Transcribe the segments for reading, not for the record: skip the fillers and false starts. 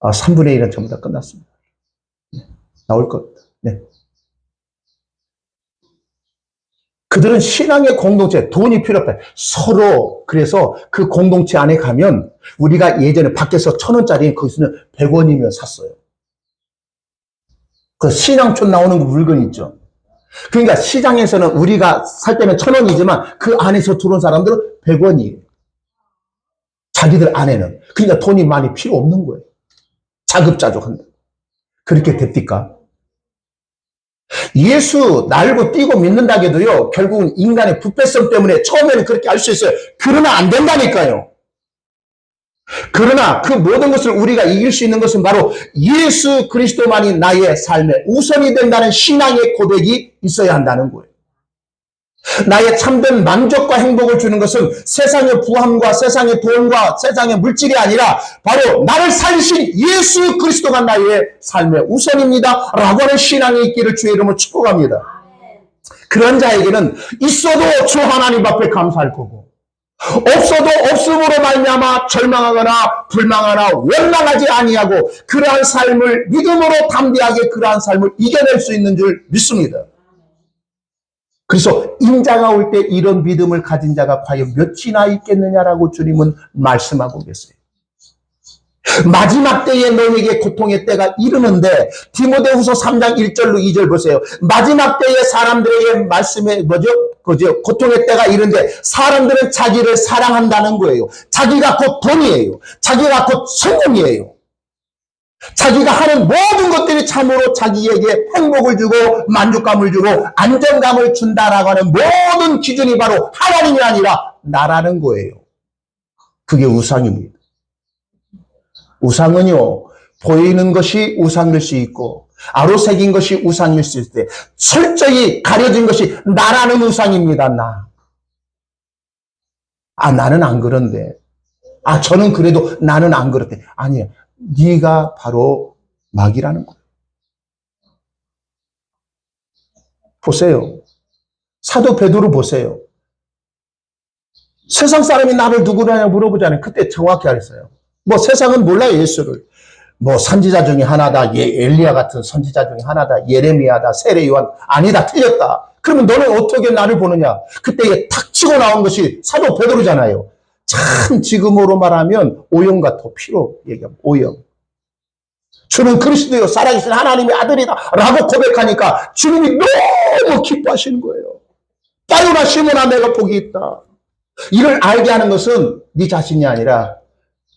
3분의 1은 전부 다 끝났습니다. 나올 겁니다. 네. 그들은 신앙의 공동체, 돈이 필요 없다. 서로, 그래서 그 공동체 안에 가면, 우리가 예전에 밖에서 1,000원짜리 거기서는 100원이면 샀어요. 그 신앙촌 나오는 물건 있죠. 그러니까 시장에서는 우리가 살 때는 1,000원이지만 그 안에서 들어온 사람들은 100원이에요. 자기들 안에는. 그러니까 돈이 많이 필요 없는 거예요. 자급자족한다. 그렇게 됩니까? 예수 날고 뛰고 믿는다 해도요, 결국은 인간의 부패성 때문에 처음에는 그렇게 할 수 있어요. 그러나 안 된다니까요. 그러나 그 모든 것을 우리가 이길 수 있는 것은 바로 예수 그리스도만이 나의 삶의 우선이 된다는 신앙의 고백이 있어야 한다는 거예요. 나의 참된 만족과 행복을 주는 것은 세상의 부함과 세상의 돈과 세상의 물질이 아니라 바로 나를 살리신 예수 그리스도가 나의 삶의 우선입니다 라고 하는 신앙이 있기를 주의 이름으로 축복합니다. 그런 자에게는 있어도 주 하나님 앞에 감사할 거고, 없어도 없음으로 말미암아 절망하거나 불망하거나 원망하지 아니하고 그러한 삶을 믿음으로 담대하게 그러한 삶을 이겨낼 수 있는 줄 믿습니다. 그래서 인자가 올 때 이런 믿음을 가진 자가 과연 몇이나 있겠느냐라고 주님은 말씀하고 계세요. 마지막 때에 너에게 고통의 때가 이르는데, 디모데후서 3장 1절로 2절 보세요. 마지막 때에 사람들에게 말씀에 고통의 때가 이르는데 사람들은 자기를 사랑한다는 거예요. 자기가 곧 돈이에요. 자기가 곧 성공이에요. 자기가 하는 모든 것들이 참으로 자기에게 행복을 주고 만족감을 주고 안정감을 준다라고 하는 모든 기준이 바로 하나님이 아니라 나라는 거예요. 그게 우상입니다. 우상은요, 보이는 것이 우상일 수 있고 아로새긴 것이 우상일 수 있을 때 철저히 가려진 것이 나라는 우상입니다. 나는 안 그런데. 저는 그래도 나는 안 그렇대. 아니에요. 네가 바로 마귀라는 거예요. 보세요. 사도 베드로 보세요. 세상 사람이 나를 누구냐고 물어보잖아요. 그때 정확히 알았어요. 세상은 몰라요, 예수를. 선지자 중에 하나다. 엘리야 같은 선지자 중에 하나다. 예레미야다. 세례 요한. 아니다. 틀렸다. 그러면 너는 어떻게 나를 보느냐? 그때 탁 치고 나온 것이 사도 베드로잖아요. 참 지금으로 말하면 오영 같아. 피로 얘기하면 오영. 주는 그리스도요 살아계신 하나님의 아들이다 라고 고백하니까 주님이 너무 기뻐하시는 거예요. 따유나 시몬아 내가 복이 있다. 이를 알게 하는 것은 네 자신이 아니라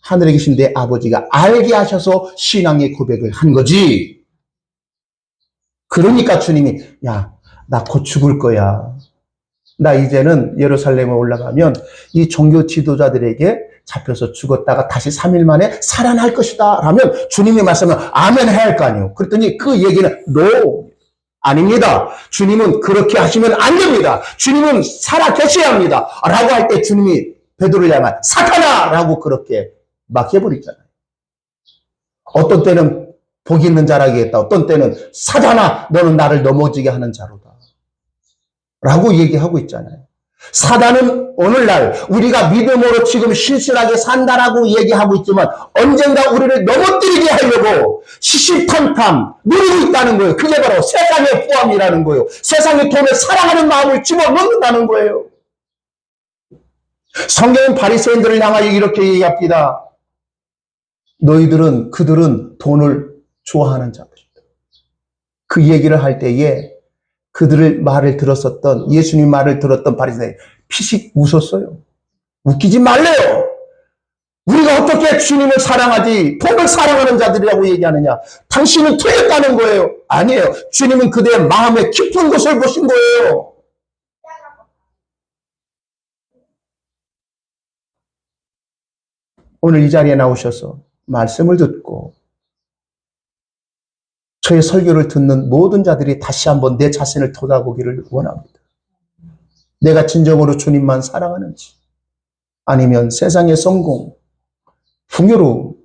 하늘에 계신 내 아버지가 알게 하셔서 신앙의 고백을 한 거지. 그러니까 주님이 나 곧 죽을 거야. 나 이제는 예루살렘에 올라가면 이 종교 지도자들에게 잡혀서 죽었다가 다시 3일 만에 살아날 것이다 라면 주님이 말씀하면 아멘 해야 할 거 아니에요. 그랬더니 그 얘기는 no, 아닙니다. 주님은 그렇게 하시면 안 됩니다. 주님은 살아 계셔야 합니다 라고 할 때 주님이 베드로를 향한 사탄아 라고 그렇게 막 해버리잖아요. 어떤 때는 복 있는 자라고 했다. 어떤 때는 사탄아 너는 나를 넘어지게 하는 자로다 라고 얘기하고 있잖아요. 사단은 오늘날 우리가 믿음으로 지금 신실하게 산다라고 얘기하고 있지만 언젠가 우리를 넘어뜨리게 하려고 시시탐탐 누리고 있다는 거예요. 그게 바로 세상의 포함이라는 거예요. 세상의 돈을 사랑하는 마음을 집어넣는다는 거예요. 성경은 바리새인들을 향하여 이렇게 얘기합니다. 그들은 돈을 좋아하는 자들이다. 그 얘기를 할 때에 그들을 말을 들었었던 예수님 말을 들었던 바리새인 피식 웃었어요. 웃기지 말래요. 우리가 어떻게 주님을 사랑하지 돈을 사랑하는 자들이라고 얘기하느냐. 당신은 틀렸다는 거예요. 아니에요. 주님은 그들의 마음의 깊은 곳을 보신 거예요. 오늘 이 자리에 나오셔서 말씀을 듣고 저의 설교를 듣는 모든 자들이 다시 한번 내 자신을 돌아보기를 원합니다. 내가 진정으로 주님만 사랑하는지, 아니면 세상의 성공, 풍요로움,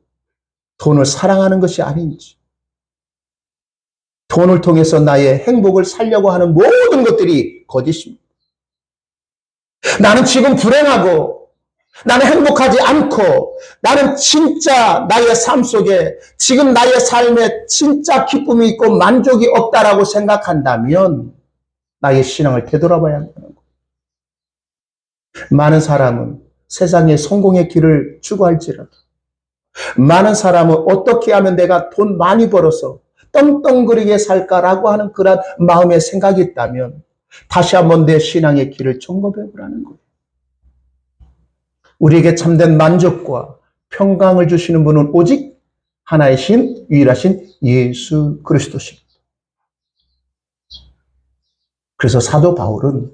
돈을 사랑하는 것이 아닌지, 돈을 통해서 나의 행복을 살려고 하는 모든 것들이 거짓입니다. 나는 지금 불행하고 나는 행복하지 않고 나는 진짜 나의 삶 속에 지금 나의 삶에 진짜 기쁨이 있고 만족이 없다라고 생각한다면 나의 신앙을 되돌아봐야 한다는 거예요. 많은 사람은 세상의 성공의 길을 추구할지라도 많은 사람은 어떻게 하면 내가 돈 많이 벌어서 떵떵거리게 살까라고 하는 그런 마음의 생각이 있다면 다시 한번 내 신앙의 길을 점검해 보라는 거예요. 우리에게 참된 만족과 평강을 주시는 분은 오직 하나이신 유일하신 예수 그리스도십니다. 그래서 사도 바울은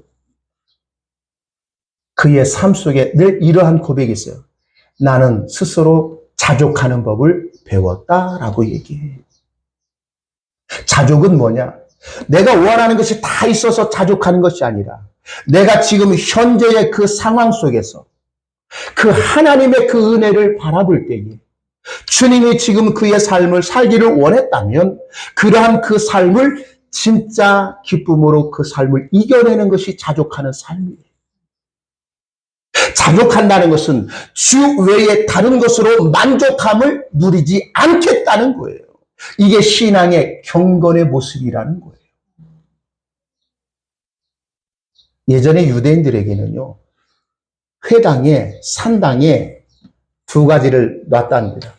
그의 삶 속에 늘 이러한 고백이 있어요. 나는 스스로 자족하는 법을 배웠다라고 얘기해요. 자족은 뭐냐? 내가 원하는 것이 다 있어서 자족하는 것이 아니라 내가 지금 현재의 그 상황 속에서 그 하나님의 그 은혜를 바라볼 때에 주님이 지금 그의 삶을 살기를 원했다면 그러한 그 삶을 진짜 기쁨으로 그 삶을 이겨내는 것이 자족하는 삶이에요. 자족한다는 것은 주 외에 다른 것으로 만족함을 누리지 않겠다는 거예요. 이게 신앙의 경건의 모습이라는 거예요. 예전에 유대인들에게는요, 회당에, 산당에 두 가지를 놨답니다.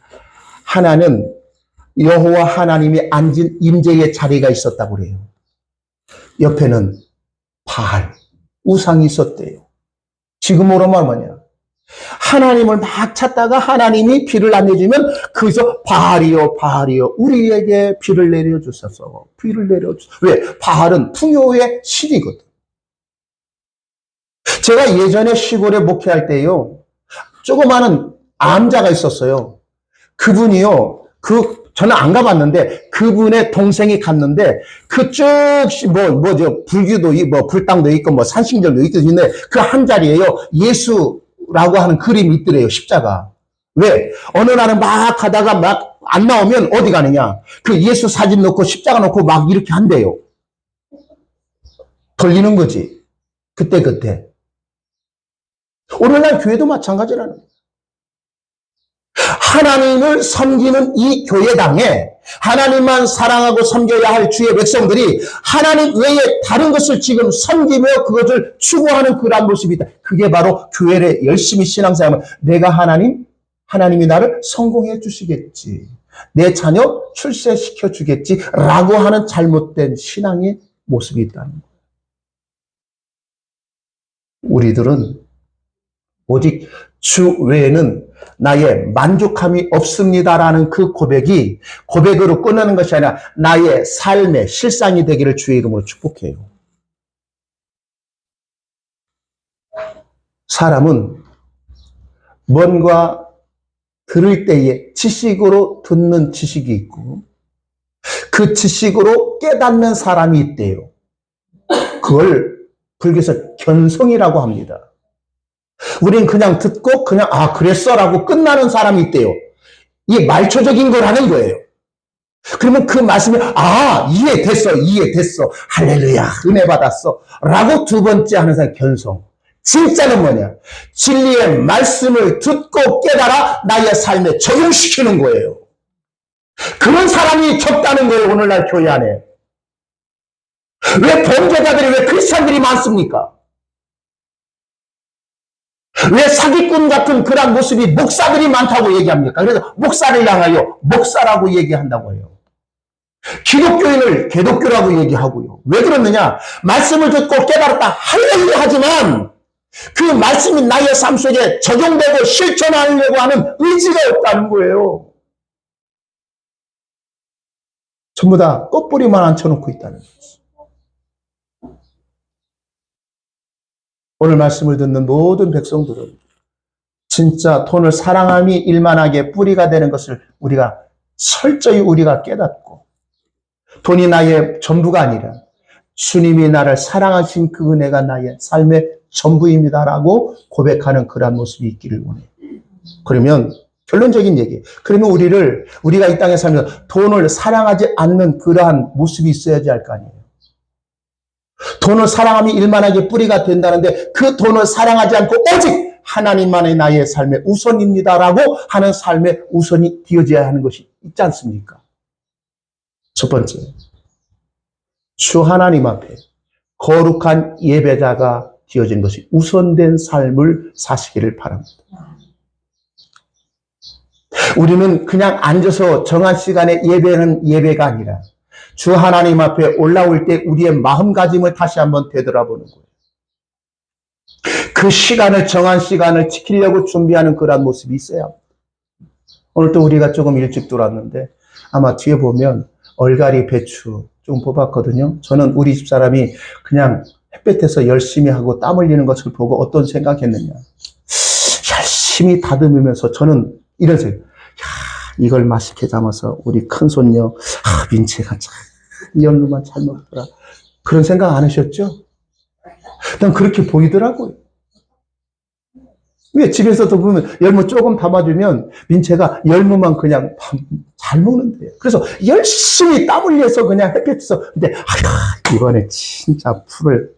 하나는 여호와 하나님이 앉은 임재의 자리가 있었다고 그래요. 옆에는 바알, 우상이 있었대요. 지금으로 말하면 뭐냐? 하나님을 막 찾다가 하나님이 비를 안 내주면 거기서 바알이요, 바알이요, 우리에게 비를 내려주셔서, 비를 내려주셔서. 왜? 바알은 풍요의 신이거든. 제가 예전에 시골에 목회할 때요, 조그마한 암자가 있었어요. 그분이요, 저는 안 가봤는데, 그분의 동생이 갔는데, 불교도 있고, 불당도 있고, 산신절도 있는데, 그 한 자리에요, 예수라고 하는 그림이 있더래요, 십자가. 왜? 어느 날은 막 가다가 막 안 나오면 어디 가느냐? 그 예수 사진 놓고 십자가 놓고 막 이렇게 한대요. 돌리는 거지. 그때. 오늘날 교회도 마찬가지라는 거예요. 하나님을 섬기는 이 교회당에 하나님만 사랑하고 섬겨야 할 주의 백성들이 하나님 외에 다른 것을 지금 섬기며 그것을 추구하는 그러한 모습이 있다. 그게 바로 교회를 열심히 신앙생활하면 내가 하나님이 나를 성공해 주시겠지. 내 자녀 출세시켜 주겠지. 라고 하는 잘못된 신앙의 모습이 있다는 거예요. 우리들은 오직 주 외에는 나의 만족함이 없습니다라는 그 고백으로 끝나는 것이 아니라 나의 삶의 실상이 되기를 주의 이름으로 축복해요. 사람은 뭔가 들을 때에 지식으로 듣는 지식이 있고 그 지식으로 깨닫는 사람이 있대요. 그걸 불교에서 견성이라고 합니다. 우린 그냥 듣고 그냥 그랬어라고 끝나는 사람이 있대요. 이게 말초적인 걸 하는 거예요. 그러면 그 말씀이 이해됐어. 할렐루야 은혜 받았어 라고 두 번째 하는 사람이 견성. 진짜는 뭐냐? 진리의 말씀을 듣고 깨달아 나의 삶에 적용시키는 거예요. 그런 사람이 적다는 거예요. 오늘날 교회 안에. 왜 범죄자들이 왜 크리스찬들이 많습니까? 왜 사기꾼 같은 그런 모습이 목사들이 많다고 얘기합니까? 그래서 목사를 향하여 목사라고 얘기한다고 해요. 기독교인을 개독교라고 얘기하고요. 왜 그러느냐? 말씀을 듣고 깨달았다 할렐루야 하지만 그 말씀이 나의 삶 속에 적용되고 실천하려고 하는 의지가 없다는 거예요. 전부 다 꽃뿌리만 앉혀놓고 있다는 거죠. 오늘 말씀을 듣는 모든 백성들은 진짜 돈을 사랑함이 일만하게 뿌리가 되는 것을 철저히 우리가 깨닫고 돈이 나의 전부가 아니라 주님이 나를 사랑하신 그 은혜가 나의 삶의 전부입니다라고 고백하는 그러한 모습이 있기를 원해요. 그러면 결론적인 얘기. 그러면 우리가 이 땅에 살면서 돈을 사랑하지 않는 그러한 모습이 있어야지 할 거 아니에요. 돈을 사랑함이 일만하게 뿌리가 된다는데 그 돈을 사랑하지 않고 오직 하나님만이 나의 삶의 우선입니다라고 하는 삶의 우선이 되어져야 하는 것이 있지 않습니까? 첫 번째, 주 하나님 앞에 거룩한 예배자가 되어진 것이 우선된 삶을 사시기를 바랍니다. 우리는 그냥 앉아서 정한 시간에 예배는 예배가 아니라 주 하나님 앞에 올라올 때 우리의 마음가짐을 다시 한번 되돌아보는 거예요. 그 시간을, 정한 시간을 지키려고 준비하는 그런 모습이 있어요. 오늘 또 우리가 조금 일찍 들어왔는데 아마 뒤에 보면 얼갈이, 배추 좀 뽑았거든요. 저는 우리 집사람이 그냥 햇볕에서 열심히 하고 땀 흘리는 것을 보고 어떤 생각했느냐. 열심히 다듬으면서 저는 이런 생각. 이걸 맛있게 담아서 우리 큰손녀 민채가 참 열무만 잘 먹더라. 그런 생각 안 하셨죠? 난 그렇게 보이더라고요. 왜 집에서도 보면 열무 조금 담아주면 민채가 열무만 그냥 잘 먹는데요. 그래서 열심히 땀 흘려서 그냥 햇볕에서 근데 이번에 진짜 풀을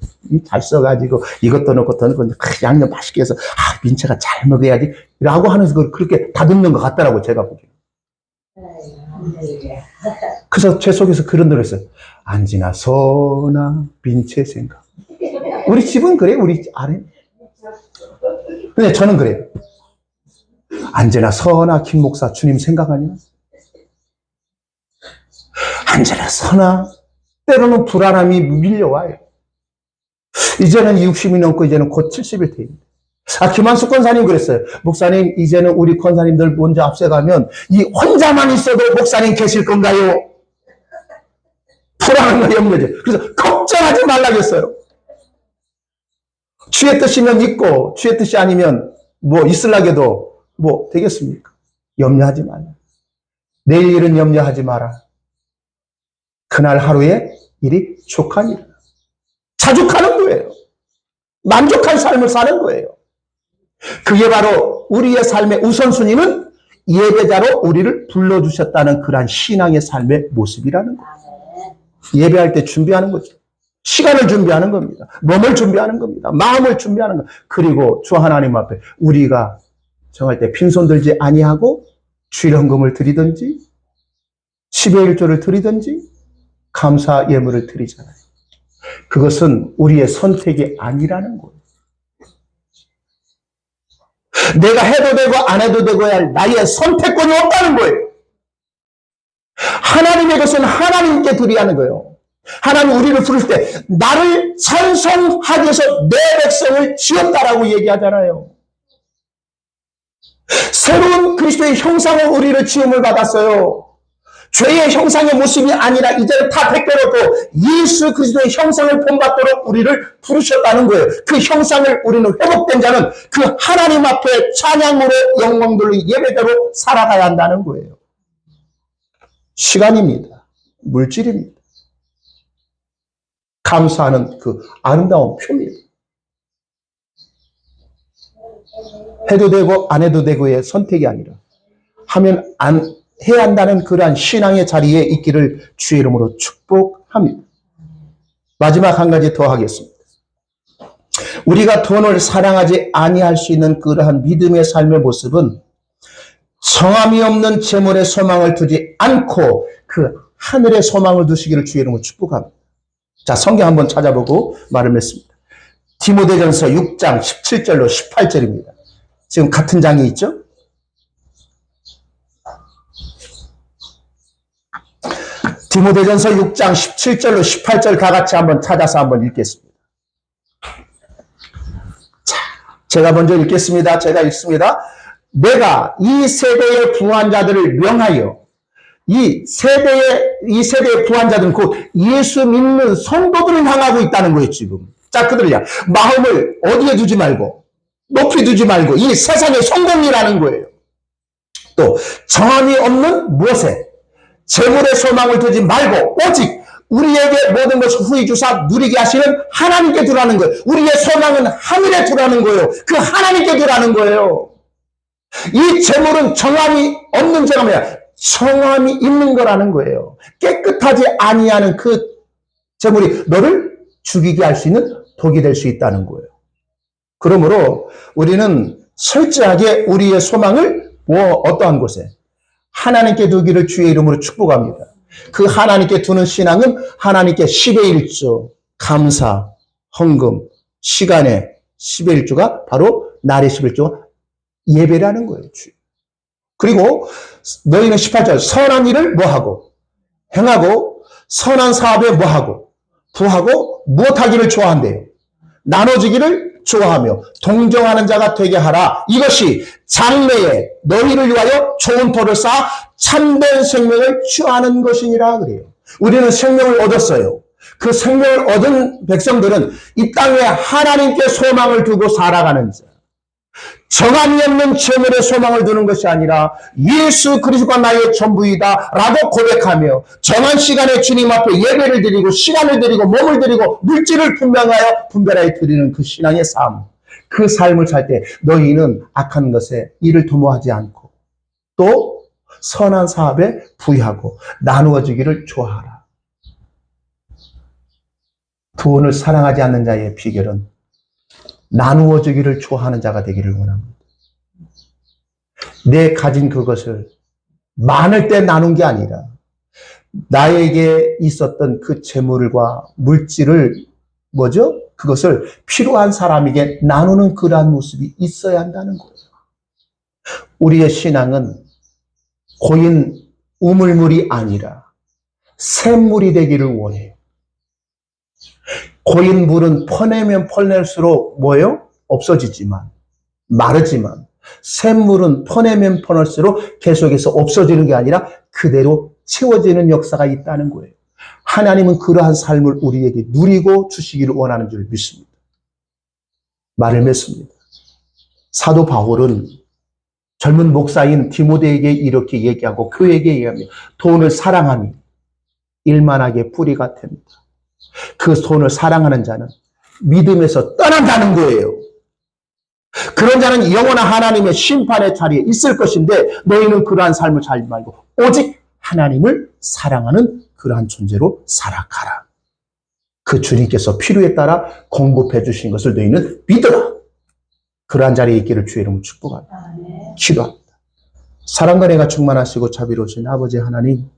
잘 써가지고 이것도 넣고 또 넣고 양념 맛있게 해서 민채가 잘 먹어야지 라고 하면서 그렇게 다듬는 것 같더라고요. 제가 보기에. 그래서 제 속에서 그런 노래 했어요. 안지나 서나 민채 생각. 우리 집은 그래요. 우리 아래. 근데 저는 그래요. 언제나 서나 김 목사 주님 생각하냐? 언제나 서나 때로는 불안함이 밀려와요. 이제는 60이 넘고 이제는 곧 70일 테입니다. 김한숙 권사님 그랬어요. 목사님 이제는 우리 권사님들 먼저 앞서가면 이 혼자만 있어도 목사님 계실 건가요? 불안한 거 염려죠. 그래서 걱정하지 말라겠어요. 주의 뜻이면 있고 주의 뜻이 아니면 뭐 있으려게도 뭐 되겠습니까? 염려하지 말라. 내일 일은 염려하지 마라. 그날 하루에 일이 족하니라. 자족하는 거예요. 만족한 삶을 사는 거예요. 그게 바로 우리의 삶의 우선순위는 예배자로 우리를 불러주셨다는 그러한 신앙의 삶의 모습이라는 거예요. 예배할 때 준비하는 거죠. 시간을 준비하는 겁니다. 몸을 준비하는 겁니다. 마음을 준비하는 겁니다. 그리고 주 하나님 앞에 우리가 정할 때 빈손 들지 아니하고 주일 헌금을 드리든지 10의 1조를 드리든지 감사 예물을 드리잖아요. 그것은 우리의 선택이 아니라는 거예요. 내가 해도 되고 안 해도 되고야 할 나의 선택권이 없다는 거예요. 하나님의 것은 하나님께 드려야 하는 거예요. 하나님 우리를 부를 때 나를 찬송하기 위해서 내 백성을 지었다라고 얘기하잖아요. 새로운 그리스도의 형상으로 우리를 지음을 받았어요. 죄의 형상의 모습이 아니라 이제는 다 벗겨놓고 예수 그리스도의 형상을 본받도록 우리를 부르셨다는 거예요. 그 형상을 우리는 회복된 자는 그 하나님 앞에 찬양으로 영광들로 예배대로 살아가야 한다는 거예요. 시간입니다. 물질입니다. 감사하는 그 아름다운 표입니다. 해도 되고 안 해도 되고의 선택이 아니라 하면 안 해야 한다는 그러한 신앙의 자리에 있기를 주의 이름으로 축복합니다. 마지막 한 가지 더 하겠습니다. 우리가 돈을 사랑하지 아니할 수 있는 그러한 믿음의 삶의 모습은 성함이 없는 재물에 소망을 두지 않고 그 하늘에 소망을 두시기를 주의 이름으로 축복합니다. 자, 성경 한번 찾아보고 말을 맺습니다. 디모데전서 6장 17절로 18절입니다. 지금 같은 장이 있죠? 디모데전서 6장 17절로 18절 다 같이 한번 찾아서 한번 읽겠습니다. 자, 제가 먼저 읽겠습니다. 제가 읽습니다. 내가 이 세대의 부한 자들을 명하여 이 세대의 부한 자들은 곧 예수 믿는 성도들을 향하고 있다는 거예요, 지금. 자, 그들이야. 마음을 어디에 두지 말고, 높이 두지 말고, 이 세상의 성공이라는 거예요. 또, 정함이 없는 무엇에? 재물의 소망을 두지 말고, 오직 우리에게 모든 것을 후히 주사 누리게 하시는 하나님께 두라는 거예요. 우리의 소망은 하늘에 두라는 거예요. 그 하나님께 두라는 거예요. 이 재물은 정함이 없는 재물이야. 성함이 있는 거라는 거예요. 깨끗하지 아니하는 그 재물이 너를 죽이게 할 수 있는 독이 될 수 있다는 거예요. 그러므로 우리는 철저하게 우리의 소망을 어떠한 곳에 하나님께 두기를 주의 이름으로 축복합니다. 그 하나님께 두는 신앙은 하나님께 10의 1조, 감사, 헌금, 시간의 10의 1조가 바로 날의 11조가 예배라는 거예요. 그리고 너희는 18절 선한 일을 뭐하고 행하고 선한 사업에 뭐하고 부하고 무엇하기를 좋아한대요. 나눠주기를 좋아하며 동정하는 자가 되게 하라. 이것이 장래에 너희를 위하여 좋은 터를 쌓아 참된 생명을 취하는 것이니라 그래요. 우리는 생명을 얻었어요. 그 생명을 얻은 백성들은 이 땅에 하나님께 소망을 두고 살아가는 자. 정함이 없는 재물에 소망을 두는 것이 아니라 예수 그리스도가 나의 전부이다 라고 고백하며 정한 시간에 주님 앞에 예배를 드리고 시간을 드리고 몸을 드리고 물질을 분별하여 드리는 그 신앙의 삶, 그 삶을 살 때 너희는 악한 것에 이를 도모하지 않고 또 선한 사업에 부유하고 나누어 주기를 좋아하라. 돈을 사랑하지 않는 자의 비결은 나누어 주기를 좋아하는 자가 되기를 원합니다. 내 가진 그것을 많을 때 나눈 게 아니라 나에게 있었던 그 재물과 물질을 그것을 필요한 사람에게 나누는 그러한 모습이 있어야 한다는 거예요. 우리의 신앙은 고인 우물물이 아니라 샘물이 되기를 원해요. 고인 물은 퍼내면 퍼낼수록 없어지지만, 마르지만, 샘물은 퍼내면 퍼낼수록 계속해서 없어지는 게 아니라 그대로 채워지는 역사가 있다는 거예요. 하나님은 그러한 삶을 우리에게 누리고 주시기를 원하는 줄 믿습니다. 말을 맺습니다. 사도 바울은 젊은 목사인 디모데에게 이렇게 얘기하고 교회에게 얘기합니다. 돈을 사랑하니 일만하게 뿌리가 됩니다. 그 돈을 사랑하는 자는 믿음에서 떠난다는 거예요. 그런 자는 영원한 하나님의 심판의 자리에 있을 것인데 너희는 그러한 삶을 살지 말고 오직 하나님을 사랑하는 그러한 존재로 살아가라. 그 주님께서 필요에 따라 공급해 주신 것을 너희는 믿어라. 그러한 자리에 있기를 주의 이름으로 축복합니다. 기도합니다. 사랑과 은혜가 충만하시고 자비로우신 아버지 하나님,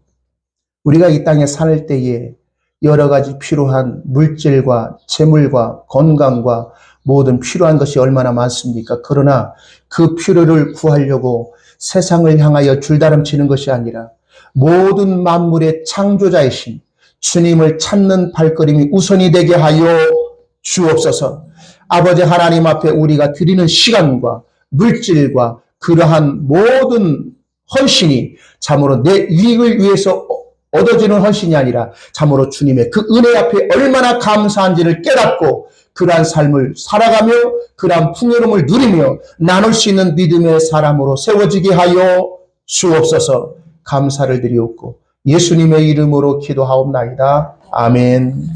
우리가 이 땅에 살 때에 여러 가지 필요한 물질과 재물과 건강과 모든 필요한 것이 얼마나 많습니까? 그러나 그 필요를 구하려고 세상을 향하여 줄다름치는 것이 아니라 모든 만물의 창조자이신 주님을 찾는 발걸음이 우선이 되게 하여 주옵소서. 아버지 하나님 앞에 우리가 드리는 시간과 물질과 그러한 모든 헌신이 참으로 내 이익을 위해서 얻어지는 헌신이 아니라 참으로 주님의 그 은혜 앞에 얼마나 감사한지를 깨닫고 그러한 삶을 살아가며 그러한 풍요로움을 누리며 나눌 수 있는 믿음의 사람으로 세워지게 하여 주옵소서. 감사를 드리옵고 예수님의 이름으로 기도하옵나이다. 아멘.